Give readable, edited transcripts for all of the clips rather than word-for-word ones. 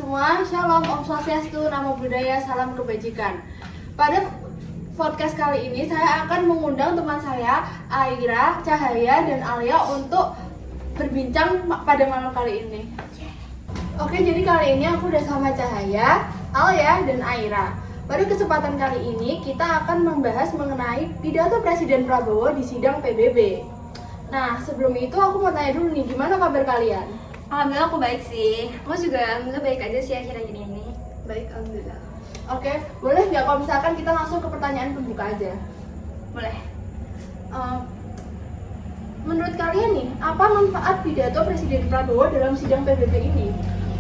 semua, Shalom, Om Swastiastu, Namo Buddhaya, Salam Kebajikan. Pada podcast kali ini saya akan mengundang teman saya, Aira, Cahaya, dan Alia untuk berbincang pada malam kali ini. Oke, jadi kali ini aku udah sama Cahaya, Alia, dan Aira. Pada kesempatan kali ini kita akan membahas mengenai pidato Presiden Prabowo di sidang PBB. Nah, sebelum itu aku mau tanya dulu nih, gimana kabar kalian? Alhamdulillah aku baik sih. Aku juga alhamdulillah baik aja sih akhir-akhir ini. Baik, alhamdulillah. Oke, boleh nggak kalau misalkan kita langsung ke pertanyaan pembuka aja? Boleh. Menurut kalian nih, apa manfaat pidato Presiden Prabowo dalam sidang PBB ini?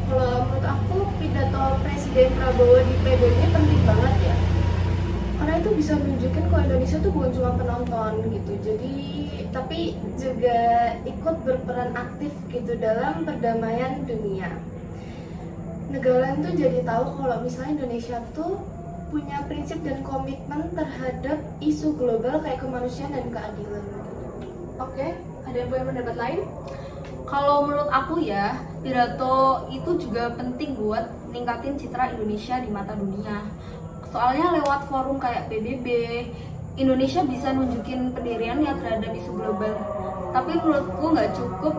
Kalau menurut aku pidato Presiden Prabowo di PBB penting banget ya, karena itu bisa menunjukkan kalau Indonesia tuh bukan cuma penonton gitu, jadi tapi juga ikut berperan aktif gitu dalam perdamaian dunia. Negara lain tuh jadi tahu kalau misalnya Indonesia tuh punya prinsip dan komitmen terhadap isu global kayak kemanusiaan dan keadilan. Oke, ada yang punya pendapat lain? Kalau menurut aku ya, pidato itu juga penting buat ningkatin citra Indonesia di mata dunia. Soalnya lewat forum kayak PBB, Indonesia bisa nunjukin pendiriannya terhadap isu global. Tapi menurutku nggak cukup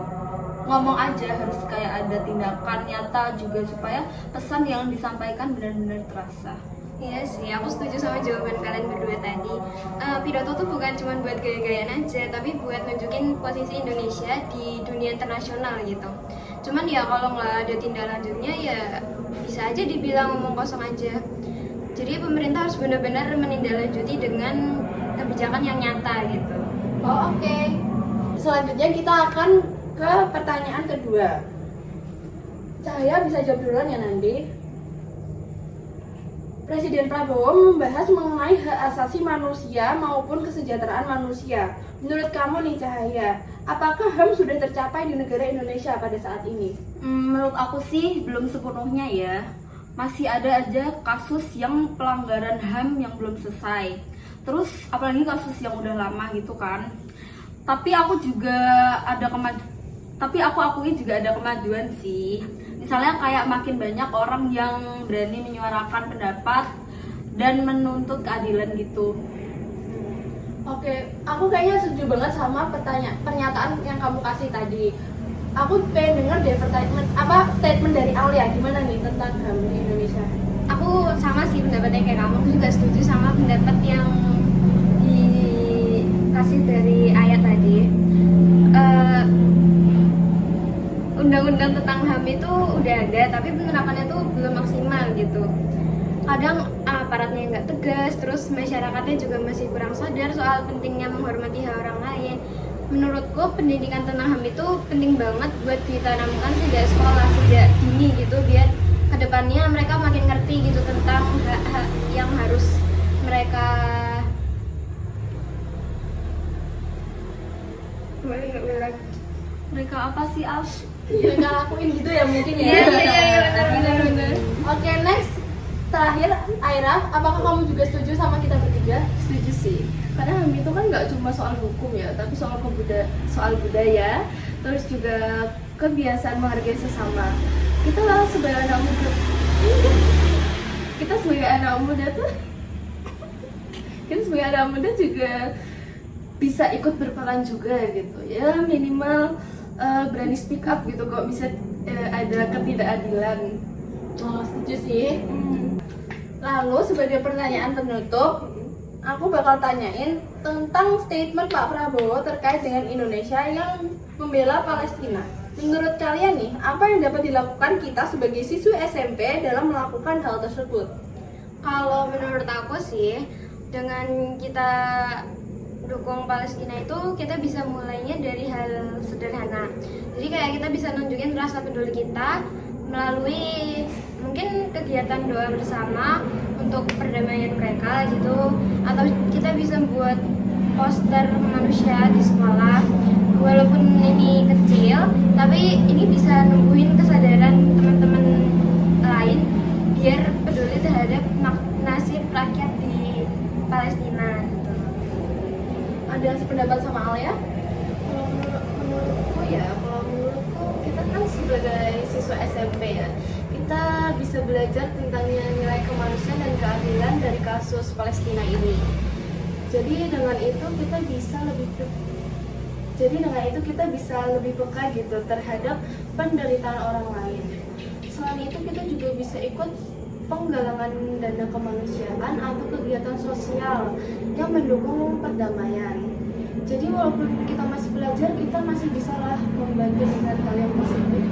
ngomong aja, harus kayak ada tindakan nyata juga supaya pesan yang disampaikan benar-benar terasa. Iya sih, aku setuju sama jawaban kalian berdua tadi. Pidato tuh bukan cuma buat gaya-gayaan aja, tapi buat nunjukin posisi Indonesia di dunia internasional gitu. Cuman ya kalau nggak ada tindak lanjutnya ya bisa aja dibilang ngomong kosong aja. Jadi pemerintah harus benar-benar menindaklanjuti dengan kebijakan yang nyata gitu. Oh, oke. Selanjutnya kita akan ke pertanyaan kedua. Cahaya bisa jawab duluan ya nanti. Presiden Prabowo membahas mengenai hak asasi manusia maupun kesejahteraan manusia. Menurut kamu nih Cahaya, apakah HAM sudah tercapai di negara Indonesia pada saat ini? Menurut aku sih belum sepenuhnya ya. Masih ada aja kasus yang pelanggaran HAM yang belum selesai. Terus apalagi kasus yang udah lama gitu kan. Tapi aku akui juga ada kemajuan sih. Misalnya kayak makin banyak orang yang berani menyuarakan pendapat dan menuntut keadilan gitu. Oke, aku kayaknya setuju banget sama pernyataan yang kamu kasih tadi. Aku pengen denger deh statement dari Alia gimana nih tentang HAM di Indonesia. Aku sama sih pendapatnya kayak kamu, aku juga setuju sama pendapat yang dikasih dari ayat tadi. Undang-undang tentang HAM itu udah ada, tapi penerapannya tuh belum maksimal gitu. Kadang aparatnya nggak tegas, terus masyarakatnya juga masih kurang sadar soal pentingnya menghormati hak orang lain. Menurutku pendidikan tentang HAM itu penting banget buat ditanamkan sejak sekolah, sejak dini gitu, biar kedepannya mereka makin ngerti gitu tentang hak-hak yang harus mereka Mereka apa sih, Al? Mereka lakuin gitu ya mungkin ya. Iya, benar. Oke, next. Terakhir, Aira, apakah kamu juga setuju sama kita bertiga? Setuju sih, karena HAM itu kan nggak cuma soal hukum ya, tapi soal budaya, terus juga kebiasaan menghargai sesama. Kita sebagai anak muda, kita sebagai anak muda juga bisa ikut berperan juga gitu ya, minimal berani speak up gitu kalau bisa ada ketidakadilan. Oh, setuju sih. Lalu sebagai pertanyaan penutup, aku bakal tanyain tentang statement Pak Prabowo terkait dengan Indonesia yang membela Palestina. Menurut kalian nih, apa yang dapat dilakukan kita sebagai siswi SMP dalam melakukan hal tersebut? Kalau menurut aku sih, dengan kita dukung Palestina itu kita bisa mulainya dari hal sederhana. Jadi kayak kita bisa nunjukin rasa peduli kita melalui mungkin kegiatan doa bersama untuk perdamaian mereka gitu, atau kita bisa buat poster manusia di sekolah. Walaupun ini kecil, tapi ini bisa numbuhin kesadaran teman-teman lain biar peduli terhadap nasib rakyat di Palestina gitu. Ada sependapat sama Alia? Menurutku kita kan sebagai siswa SMP ya, kita bisa belajar tentang nilai kemanusiaan dan keadilan dari kasus Palestina ini. Jadi dengan itu kita bisa lebih peka gitu terhadap penderitaan orang lain. Selain itu kita juga bisa ikut penggalangan dana kemanusiaan atau kegiatan sosial yang mendukung perdamaian. Jadi walaupun kita masih belajar, kita masih bisa lah membantu dengan hal yang positif.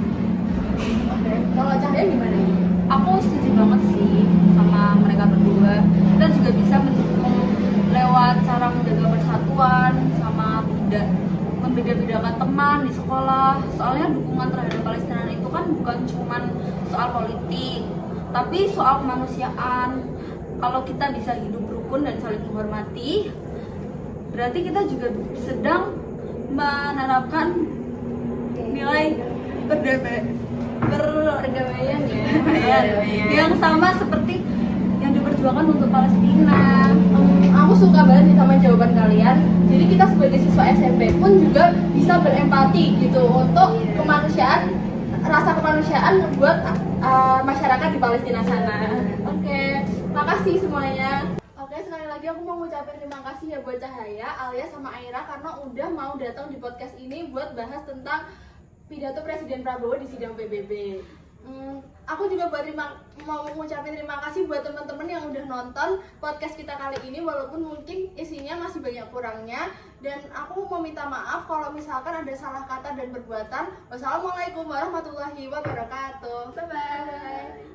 Oke, kalau Cahaya gimana? Aku setuju banget sih sama mereka berdua. Kita juga bisa mendukung lewat cara menjaga persatuan sama tidak membeda-bedakan teman di sekolah. Soalnya dukungan terhadap Palestina itu kan bukan cuman soal politik, tapi soal kemanusiaan. Kalau kita bisa hidup rukun dan saling menghormati, berarti kita juga sedang menerapkan nilai perdamaian yang sama seperti yang diperjuangkan untuk Palestina. Aku suka banget nih sama jawaban kalian. Jadi kita sebagai siswa SMP pun juga bisa berempati gitu untuk kemanusiaan, rasa kemanusiaan buat masyarakat di Palestina sana. Oke, makasih semuanya. Oke, sekali lagi aku mau ngucapin terima kasih ya buat Cahaya, Alia sama Aira karena udah mau datang di podcast ini buat bahas tentang pidato Presiden Prabowo di sidang PBB. Aku juga mau mengucapkan terima kasih buat teman-teman yang udah nonton podcast kita kali ini walaupun mungkin isinya masih banyak kurangnya, dan aku mau minta maaf kalau misalkan ada salah kata dan perbuatan. Wassalamualaikum warahmatullahi wabarakatuh. Bye bye.